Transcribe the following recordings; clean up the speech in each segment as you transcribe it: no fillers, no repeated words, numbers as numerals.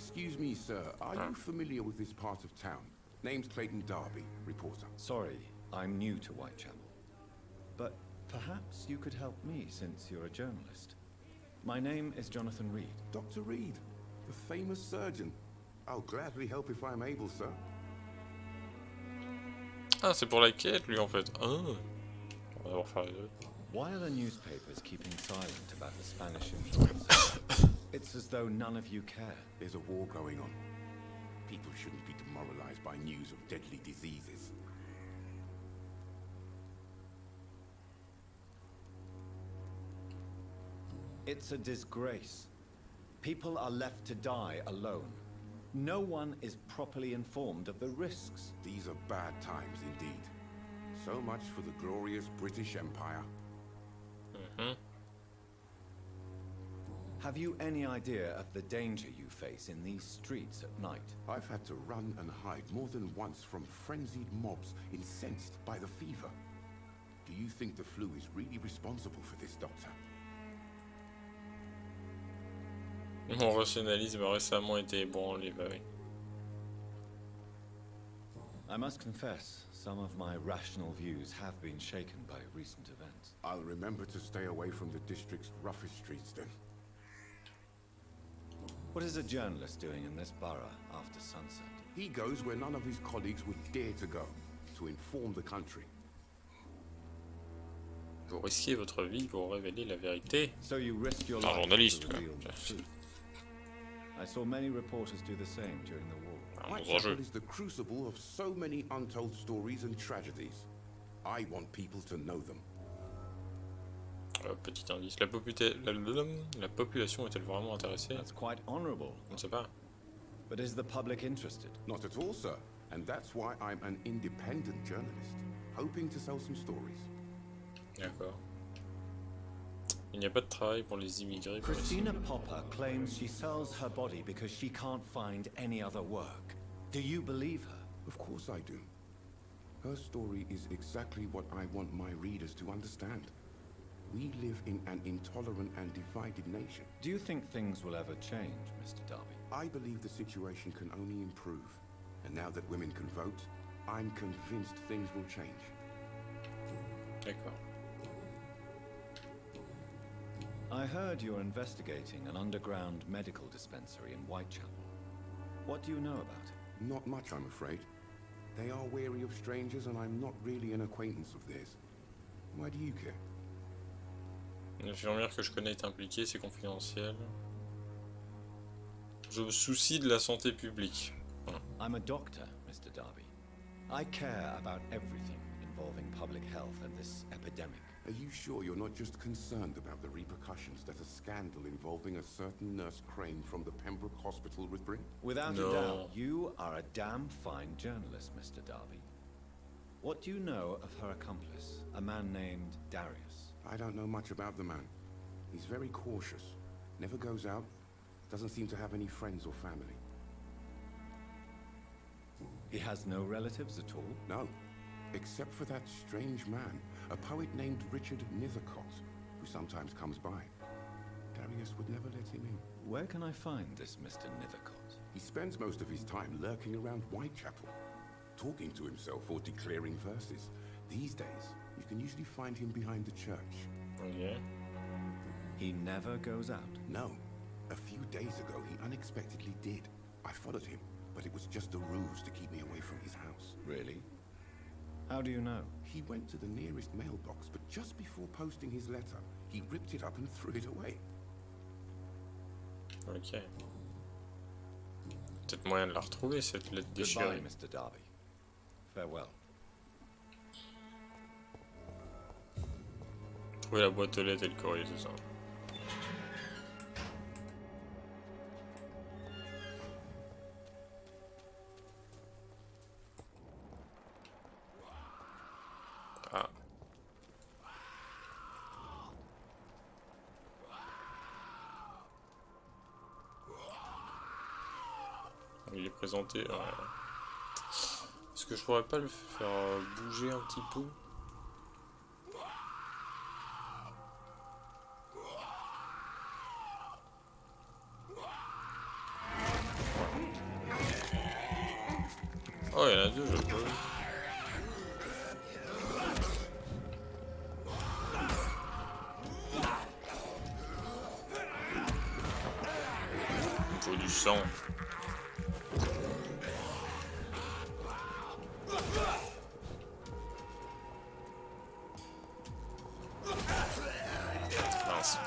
Excuse me, sir. Are you familiar with this part of town? Name's Clayton Darby, reporter. Sorry, I'm new to Whitechapel. But perhaps you could help me since you're a journalist. My name is Jonathan Reed. Dr. Reed, the famous surgeon. I'll gladly help if I'm able, sir. Ah, c'est pour la quête, lui, en fait. Ah. On va devoir faire les deux. Why are the newspapers keeping silent about the Spanish influence? It's as though none of you care. There's a war going on. People shouldn't be demoralized by news of deadly diseases. It's a disgrace. People are left to die alone. No one is properly informed of the risks. These are bad times indeed. So much for the glorious British Empire. Have you any idea of the danger you face in these streets at night? I've had to run and hide more than once from frenzied mobs incensed by the fever. Do you think the flu is really responsible for this, Doctor? Mon rationalisme a récemment été ébranlé, bah oui. I must confess, some of my rational views have been shaken by recent events. I'll remember to stay away from the district's roughest streets then. What is a journalist doing in this borough after sunset? He goes where none of his colleagues would dare to go, to inform the country. Vous risquez votre vie pour révéler la vérité. So you risk your Un life journaliste, to quoi. reveal the truth. I saw many reporters do the same during the war. Un autre Whitechapel jeu. is the crucible of so many untold stories and tragedies. I want people to know them. Petit indice. La population est-elle vraiment intéressée? That's quite honorable. On ne sait pas. But is the public interested? Not at all, sir. And that's why I'm an independent journalist, hoping to sell some stories. D'accord. Il n'y a pas de travail pour les immigrés. Pour Christina Popper claims she sells her body because she can't find any other work. Do you believe her? Of course I do. Her story is exactly what I want my readers to understand. We live in an intolerant and divided nation. Do you think things will ever change, Mr. Darby? I believe the situation can only improve. And now that women can vote, I'm convinced things will change. D'accord. I heard you're investigating an underground medical dispensary in Whitechapel. What do you know about it? Not much, I'm afraid. They are wary of strangers, and I'm not really an acquaintance of theirs. Why do you care? Une infirmière que je connais est impliquée, c'est confidentiel. Je me soucie de la santé publique. Voilà. I'm a doctor, Mr. Darby. I care about everything involving public health and this epidemic. Are you sure you're not just concerned about the repercussions that a scandal involving a certain nurse Crane from the Pembroke Hospital would bring? Without No. a doubt, you are a damn fine journalist, Mr. Darby. What do you know of her accomplice, a man named Darius? I don't know much about the man. He's very cautious, never goes out, doesn't seem to have any friends or family. He has no relatives at all? No, except for that strange man, a poet named Richard Nethercott, who sometimes comes by. Darius would never let him in. Where can I find this Mr. Nethercott? He spends most of his time lurking around Whitechapel, talking to himself or declaring verses. These days, you can usually find him behind the church. Ok. He never goes out. No, a few days ago he unexpectedly did. I followed him, but it was just a ruse to keep me away from his house. Really? How do you know? He went to the nearest mailbox, but just before posting his letter, he ripped it up and threw it away. Ok. Peut-être moyen de la retrouver, cette lettre Goodbye, déchirée. Mr. Darby. Farewell. Trouver la boîte aux lettres et le courrier, c'est ça. Ah. Il est présenté. Est-ce que je pourrais pas le faire bouger un petit peu? Oh, il y en a deux, je peux. Il faut du sang. Mince.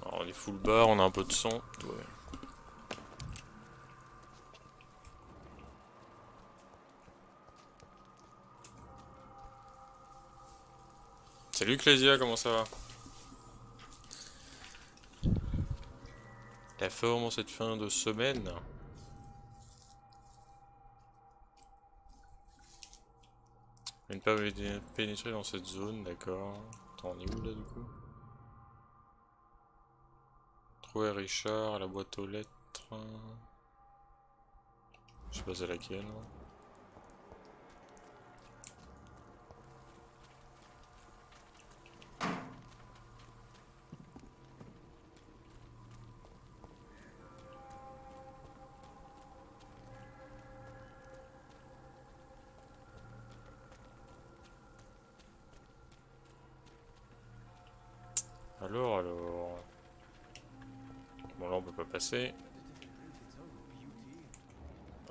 Alors on est full bar, on a un peu de sang. Ouais. Salut Clésia, comment ça va? La forme en cette fin de semaine. Ne pas pénétrer dans cette zone, d'accord. Attends, on est où là du coup? Trouver Richard à la boîte aux lettres. Je sais pas c'est laquelle. Alors. Bon là on peut pas passer.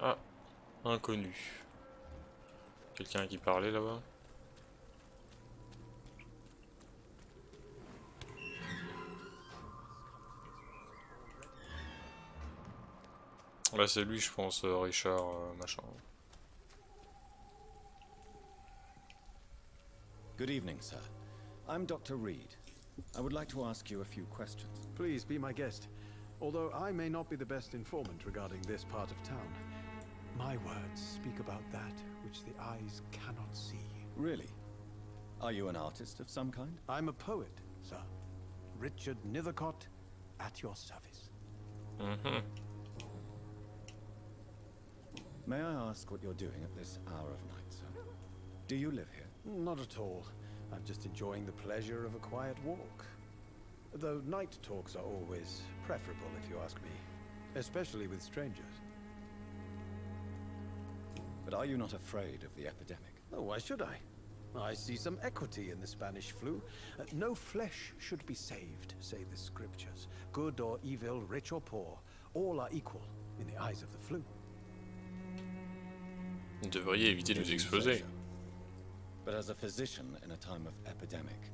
Ah, inconnu. Quelqu'un qui parlait là-bas. Là c'est lui je pense, Richard machin. Good evening, sir. I'm Dr. Reed. I would like to ask you a few questions. Please be my guest. Although I may not be the best informant regarding this part of town, my words speak about that which the eyes cannot see. Really? Are you an artist of some kind? I'm a poet, sir. Richard Nethercott, at your service. Mhm. May I ask what you're doing at this hour of night, sir? Do you live here? Not at all. I'm just enjoying the pleasure of a quiet walk. Though night talks are always preferable, if you ask me. Especially with strangers. But are you not afraid of the epidemic? Oh, why should I? I see some equity in the Spanish flu. No flesh should be saved, say the scriptures. Good or evil, rich or poor, all are equal in the eyes of the flu. Vous devriez éviter de nous exploser. But as a physician in a time of epidemic,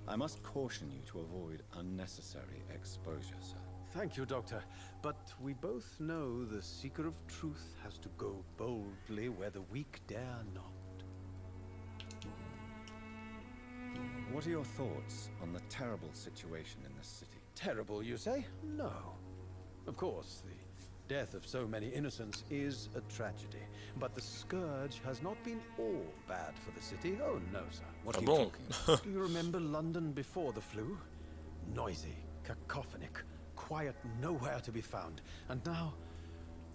I must caution you to avoid unnecessary exposure, sir. Thank you, Doctor. But we both know the seeker of truth has to go boldly where the weak dare not. What are your thoughts on the terrible situation in this city? Terrible, you say? No. Of course, the death of so many innocents is a tragedy. But the scourge has not been all bad for the city. Oh, no, sir. What are you talking about? Do you remember London before the flu? Noisy, cacophonic, quiet nowhere to be found. And now,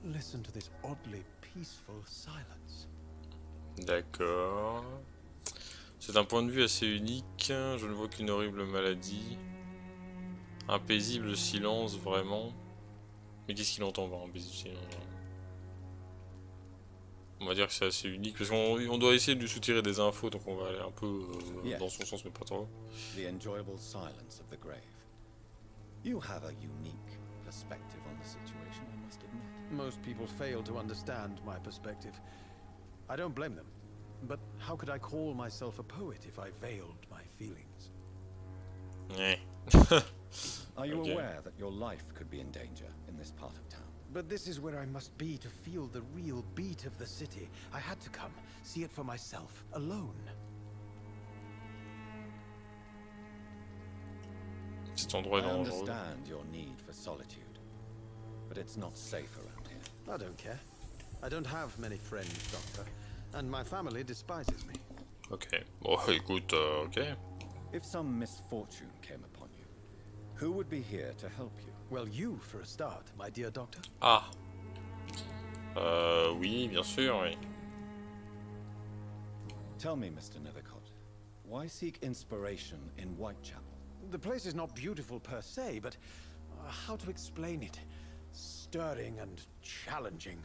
listen to this oddly peaceful silence. D'accord. C'est un point de vue assez unique. Je ne vois qu'une horrible maladie. Un paisible silence, vraiment. Mais qu'est-ce qu'il entend par un paisible silence? On va dire que c'est assez unique, parce qu'on doit essayer de lui soutirer des infos, donc on va aller un peu dans son sens, mais pas trop. The enjoyable silence of the grave. You have a unique perspective on the situation, I must admit. Most people fail to understand my perspective. I don't blame them. But how could I call myself a poet if I veiled my feelings? Ouais. Are you Okay. aware that your life could be in danger in this part of town? But this is where I must be to feel the real beat of the city. I had to come, see it for myself, alone. Cet endroit est I dangereux. understand your need for solitude, but it's not safe around here. I don't care. I don't have many friends, Doctor. and my family despises me. Ok. Bon, écoute, ok. If some misfortune came upon you, who would be here to help you? Well, you for a start, my dear doctor. Ah. Oui, bien sûr, oui. Tell me, Mr. Nethercott, why seek inspiration in Whitechapel? The place is not beautiful per se, but how to explain it? Stirring and challenging.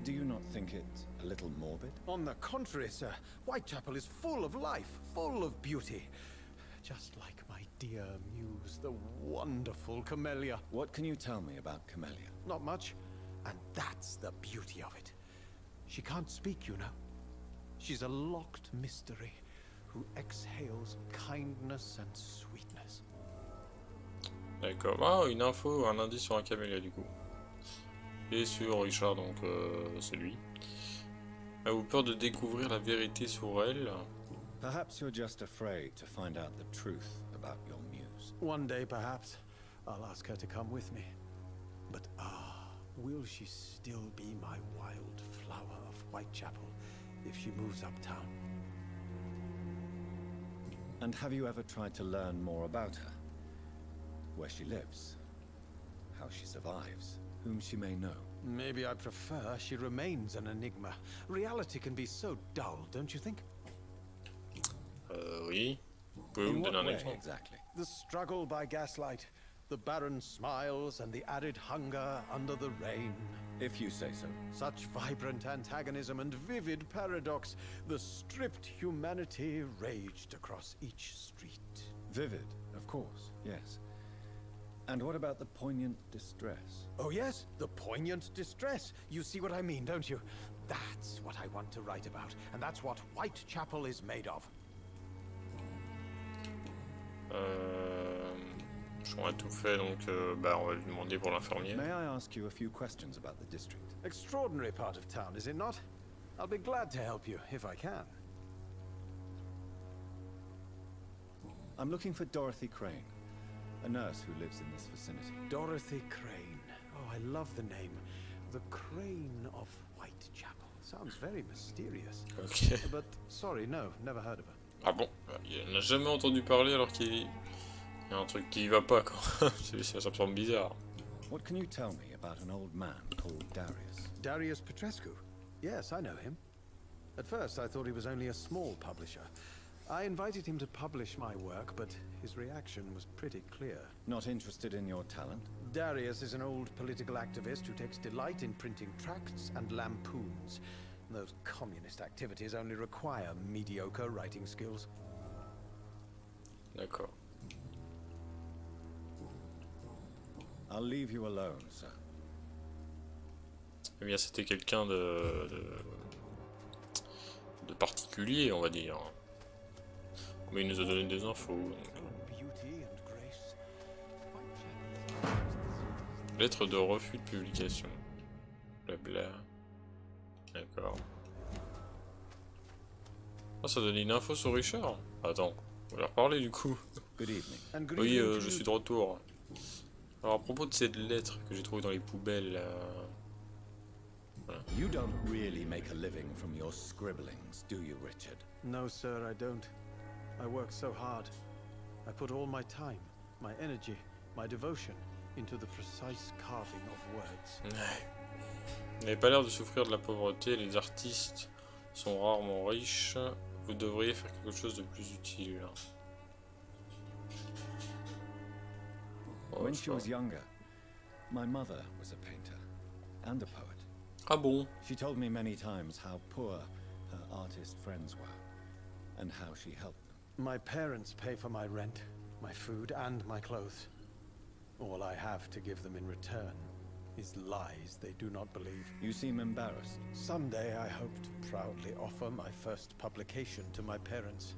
Do you not think it a little morbid? On the contrary, sir, Whitechapel is full of life, full of beauty. Just like my dear muse, the wonderful Camellia. What can you tell me about Camellia? Not much, and that's the beauty of it. She can't speak, you know. She's a locked mystery who exhales kindness and sweetness. D'accord. Ah, une info, un indice sur un camélia du coup. Et sur Richard, donc c'est lui. Avez-vous peur de découvrir la vérité sur elle? Perhaps you're just afraid to find out the truth about your muse. One day, perhaps, I'll ask her to come with me. But will she still be my wild flower of Whitechapel if she moves uptown? And have you ever tried to learn more about her? Where she lives, how she survives, whom she may know? Maybe I prefer she remains an enigma. Reality can be so dull, don't you think? Oui. Pouvez-vous In me what donner un way, exemple? exactly? The struggle by gaslight, the barren smiles and the arid hunger under the rain. If you say so. Such vibrant antagonism and vivid paradox, the stripped humanity raged across each street. Vivid, of course, yes. And what about the poignant distress? Oh yes, the poignant distress. You see what I mean, don't you? That's what I want to write about, and that's what Whitechapel is made of. Juin a tout fait, donc bah, on va lui demander pour l'infirmière. May I ask you a few questions about the district? Extraordinary part of town, is it not? I'll be glad to help you, if I can. I'm looking for Dorothy Crane, a nurse who lives in this vicinity. Dorothy Crane. Oh, I love the name. The Crane of Whitechapel. Sounds very mysterious. Ok. But, sorry, no, never heard of her. Ah bon? Il n'a jamais entendu parler alors qu'il y a un truc qui va pas, quoi. Ça me semble bizarre. What can you tell me about an old man called Darius? Darius Petrescu? Yes, I know him. At first, I thought he was only a small publisher. I invited him to publish my work, but his reaction was pretty clear. Not interested in your talent? Darius is an old political activist who takes delight in printing tracts and lampoons. Those communist activities only require mediocre writing skills. D'accord. I'll leave you alone, sir. Eh bien, c'était quelqu'un de particulier, on va dire. Mais il nous a donné des infos. Beauty and grace. Lettre de refus de publication. Blabla. D'accord. Ah, ça donne une info sur Richard. Attends, on va leur parler du coup. Good evening. And good Oui, evening to je you. suis de retour. Alors, à propos de cette lettre que j'ai trouvée dans les poubelles, You don't really make a living from your scribblings, do you, Richard? No, sir, I don't. I work so hard. I put all my time, my energy, my devotion into the precise carving of words. Vous n'avez pas l'air de souffrir de la pauvreté, les artistes sont rarement riches. Vous devriez faire quelque chose de plus utile. Oh, When je she sais was pas. younger, my mother was a painter and a poet. Ah bon? She told me many times how poor her artist friends were and how she helped them. My parents pay for my rent, my food, and my clothes. All I have to give them in return is lies they do not believe. You seem embarrassed. Someday I hope to proudly offer my first publication to my parents.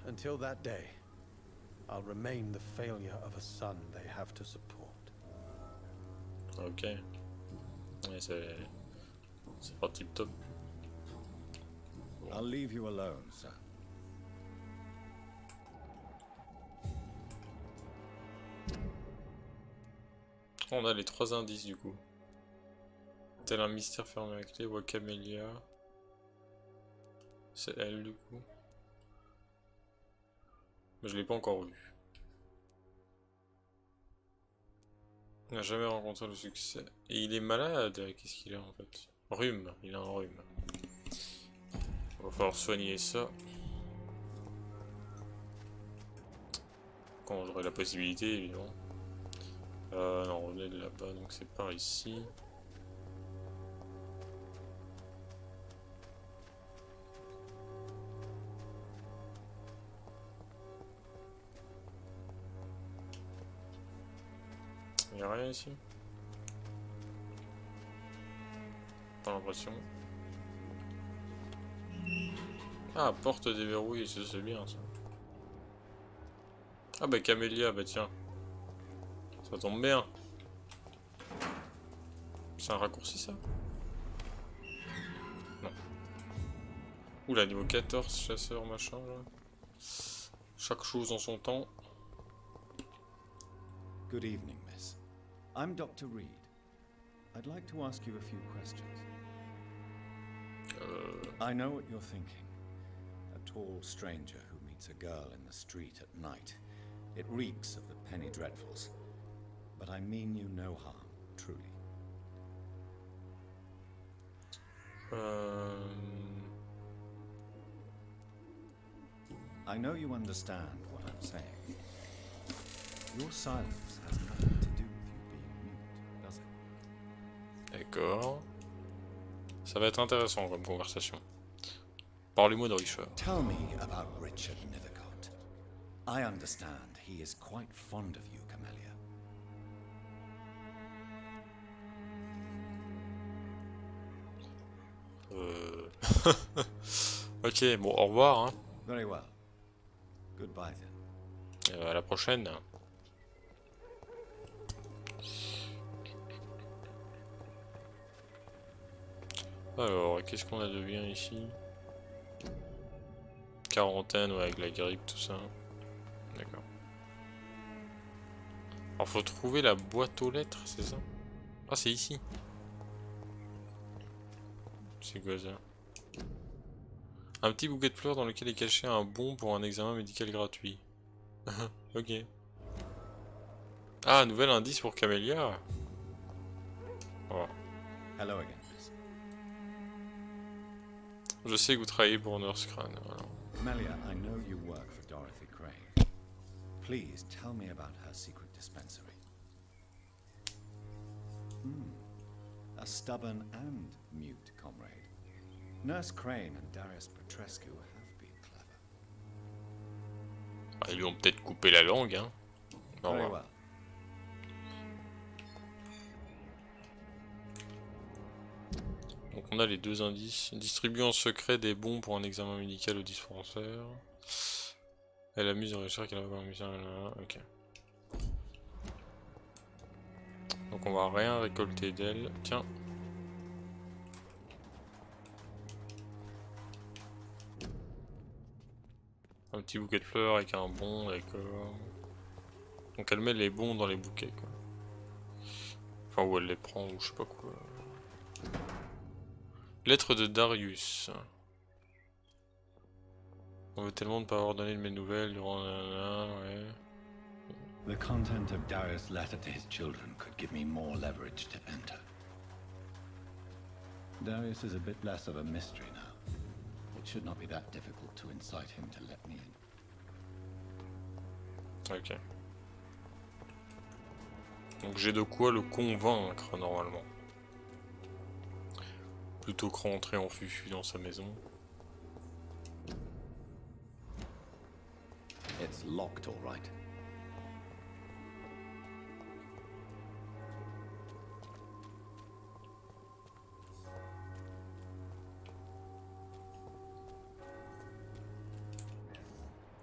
Until that day, I'll remain the failure of a son they have to support. Ok. Ouais, c'est pas tip top. I'll leave you alone, sir. On a les 3 indices du coup. Tel un mystère fermé à clé, voit Camélia. C'est elle du coup. Mais je l'ai pas encore vue. Il n'a jamais rencontré le succès. Et il est malade, qu'est-ce qu'il a en fait? Rhume, il a un rhume. Il va falloir soigner ça. Quand j'aurai la possibilité, évidemment. Non, on est de là-bas, donc c'est par ici. Il n'y a rien ici. Pas l'impression. Ah, porte déverrouillée, c'est bien ça. Ah bah Camélia, bah tiens. Ça tombe bien. C'est un raccourci ça? Non. Oula, niveau 14, chasseur, machin là. Chaque chose en son temps. Good evening, miss. I'm Dr. Reed. I'd like to ask you a few questions. I know what you're thinking. A tall stranger who meets a girl in the street at night. It reeks of the penny dreadfuls. But I mean you no harm, truly. I know you understand what I'm saying. Your silence has nothing to do with you being mute, does it? D'accord. Ça va être intéressant comme conversation. Parlez-moi de Richard. Tell me about Richard Nethercott. I understand he is quite fond of you, Camellia. Ok, bon, au revoir. Hein. Very well. Goodbye then. À la prochaine. Alors, qu'est-ce qu'on a de bien ici? Quarantaine, ouais, avec la grippe, tout ça. D'accord. Alors, faut trouver la boîte aux lettres, c'est ça? Ah, c'est ici. C'est quoi ça? Un petit bouquet de fleurs dans lequel est caché un bon pour un examen médical gratuit. Ok. Ah, nouvel indice pour Camélia. Oh. Hello again, miss. Je sais que vous travaillez pour Nurse Crane. Voilà. Camellia, I know you work for Dorothy Crane. Please tell me about her secret dispensary. A stubborn and mute comrade. Nurse Crane and Darius Petrescu have been clever. Ah, ils lui ont peut-être coupé la langue, hein. Au Very revoir. well. Donc on a les deux indices. Distribuer en secret des bons pour un examen médical au dispensaire. Elle amuse de Richard qu'elle a encore mis ça. Ok. Donc on va rien récolter d'elle. Tiens. Un petit bouquet de fleurs avec un bon, d'accord. Donc elle met les bons dans les bouquets, quoi. Enfin, où elle les prend, ou je sais pas quoi. Lettre de Darius. On veut tellement ne pas avoir donné de mes nouvelles durant... ouais. The content of Darius' letter to his children could give me more leverage to enter. Darius is a bit less of a mystery now. It should not be that difficult to incite him to let me in. Ok. Donc j'ai de quoi le convaincre normalement. Plutôt que rentrer en fufu dans sa maison. It's locked, all right.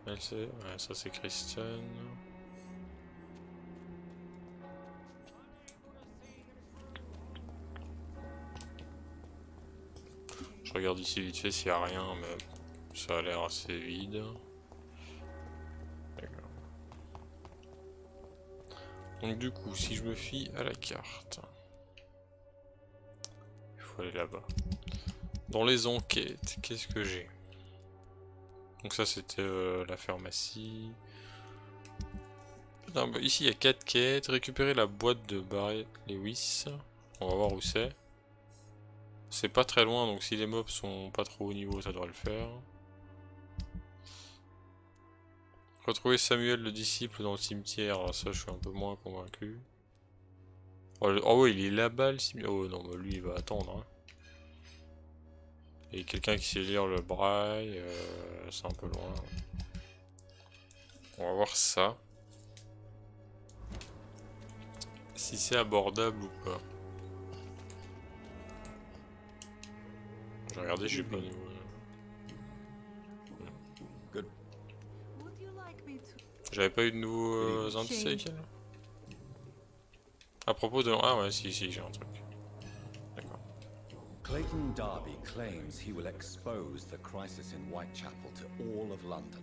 Elle c'est... Ouais, ça c'est Christiane. Je regarde ici vite fait s'il n'y a rien, mais ça a l'air assez vide. D'accord. Donc du coup, si je me fie à la carte, faut aller là-bas. Dans les enquêtes, qu'est-ce que j'ai? Donc ça c'était la pharmacie. Non, bah, ici il y a 4 quêtes. Récupérer la boîte de Barrett Lewis. On va voir où c'est. C'est pas très loin, donc si les mobs sont pas trop haut niveau, ça devrait le faire. Retrouver Samuel le disciple dans le cimetière, alors ça je suis un peu moins convaincu. Oh ouais, il est là-bas le cimetière. Oh non, bah lui il va attendre. Hein. Et quelqu'un qui sait lire le braille, c'est un peu loin. On va voir ça. Si c'est abordable ou pas. J'ai regardé, je sais pas au niveau. J'avais pas eu de nouveaux indices avec elle. À propos de... Ah ouais, si, j'ai un truc. D'accord. Clayton Darby claims he will expose the crisis in Whitechapel to all of London.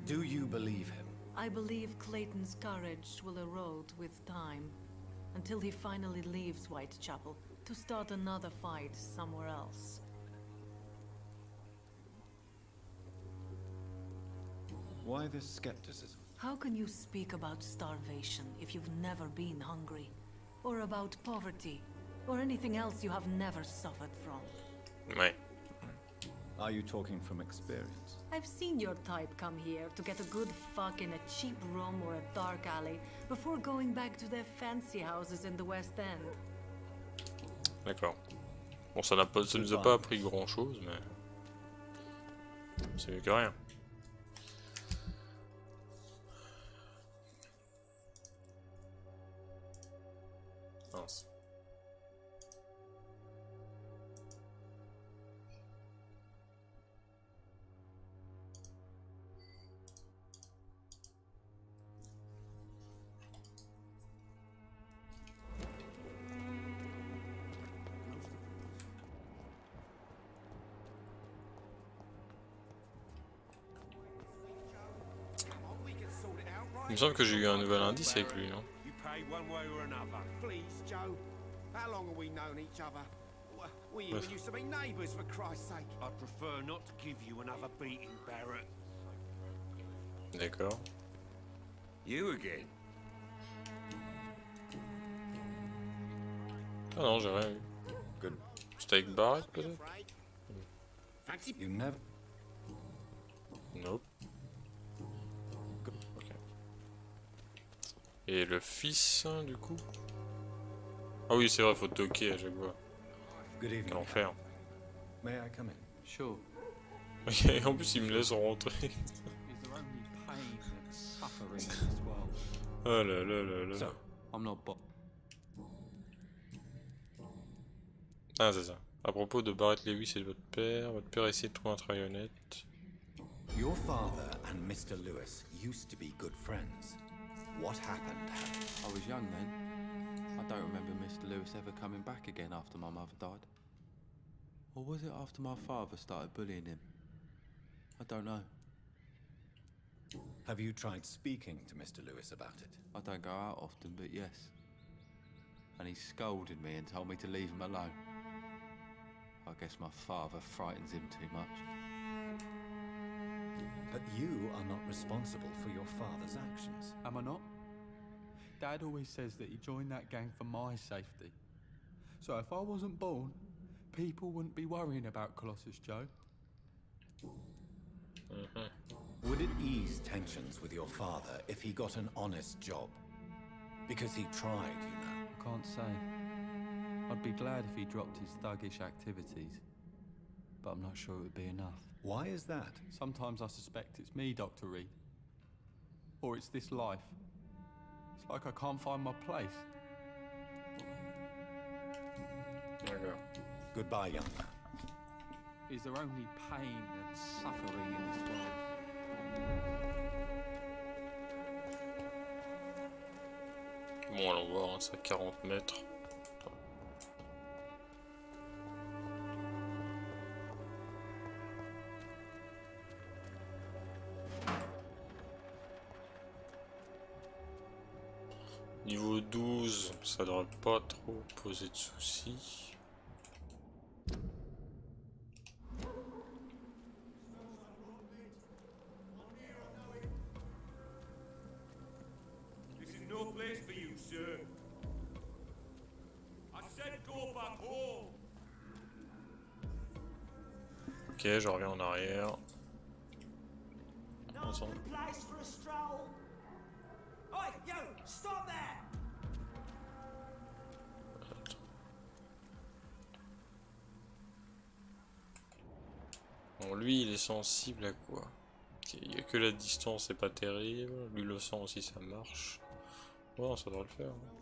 Do you believe him? I believe Clayton's courage will erode with time, until he finally leaves Whitechapel to start another fight somewhere else. Why this skepticism? How can you speak about starvation if you've never been hungry? Or about poverty? Or anything else you have never suffered from? Ouais. Are you talking from experience? I've seen your type come here to get a good fuck in a cheap room or a dark alley before going back to their fancy houses in the West End. D'accord. Bon, ça nous a pas appris grand chose, mais... c'est mieux que rien. Mince. Il me semble que j'ai eu un nouvel indice avec lui, non? How long have we known each other? We even used to be neighbours, for Christ's sake. I'd prefer not to give you another beating, Barrett. D'accord. You again? Ah non, j'ai rien eu. Good. C'était avec Barrett, peut-être? You never... Nope. Ok. Et le fils, du coup? Ah oui, c'est vrai, faut toquer à chaque fois. Good evening. Quel enfer. May I come in? Sure. Ok, en plus il me laisse rentrer. Is there only pain and suffering in this world? Oh là là là là. So, I'm not Ah c'est ça. À propos de Barrett Lewis et de votre père essaie de trouver un travail honnête. your father and Mr. Lewis used to be good friends. What happened? I was young then. I don't remember Mr. Lewis ever coming back again after my mother died. Or was it after my father started bullying him? I don't know. Have you tried speaking to Mr. Lewis about it? I don't go out often, but yes. And he scolded me and told me to leave him alone. I guess my father frightens him too much. But you are not responsible for your father's actions. Am I not? Dad always says that he joined that gang for my safety. So if I wasn't born, people wouldn't be worrying about Colossus Joe. Would it ease tensions with your father if he got an honest job? Because he tried, you know. I can't say. I'd be glad if he dropped his thuggish activities. But I'm not sure it would be enough. Why is that? Sometimes I suspect it's me, Dr. Reed. Or it's this life. It's like I can't find my place. D'accord. Goodbye, young man. Is there only pain and suffering in this world? Bon, allons voir, hein, c'est à 40 mètres. Niveau 12, ça devrait pas trop poser de soucis. Ok, je reviens en arrière. Ensemble. Bon, lui, il est sensible à quoi? Okay, il n'y a que la distance, c'est pas terrible. Lui, le sang aussi, ça marche. Bon, ça devrait le faire. Hein.